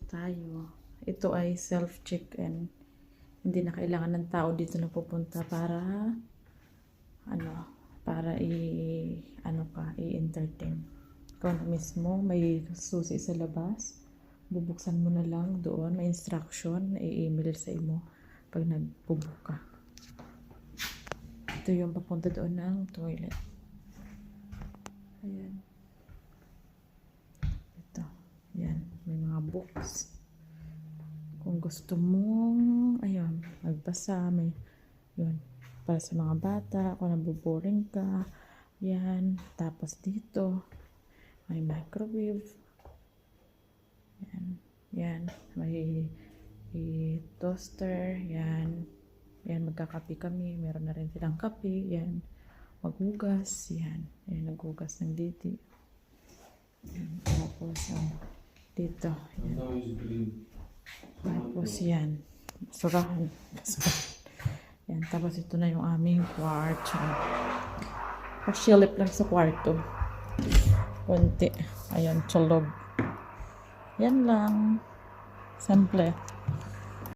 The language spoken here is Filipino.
tayo. Ito ay self-check-in. Hindi na kailangan ng tao dito na pupunta para i-entertain. Ikaw na mismo, may susi sa labas. Bubuksan mo na lang doon. May instruction na i-email sa imo pag nagbubook ka. Ito yung papunta doon ng toilet. Ayan. Ito. Ayan. May mga books. Kung gusto mong, ayun, magbasa, may, yun, para sa mga bata, kung nabuboring ka, yan. Tapos dito, may microwave. Yan. Yan. May toaster. Yan. Yan, magkakape kami. Meron na rin silang kape. Yan. Maghugas. Yan. Yan, naghugas ng diti. Yan. Tapos, dito. Yan. Tapos, yan. Basurahan. Yan. Tapos, ito na yung aming kwarto. Pasilip lang sa kwarto. Kunti. Ayan, tsulog. Yan lang. Simple.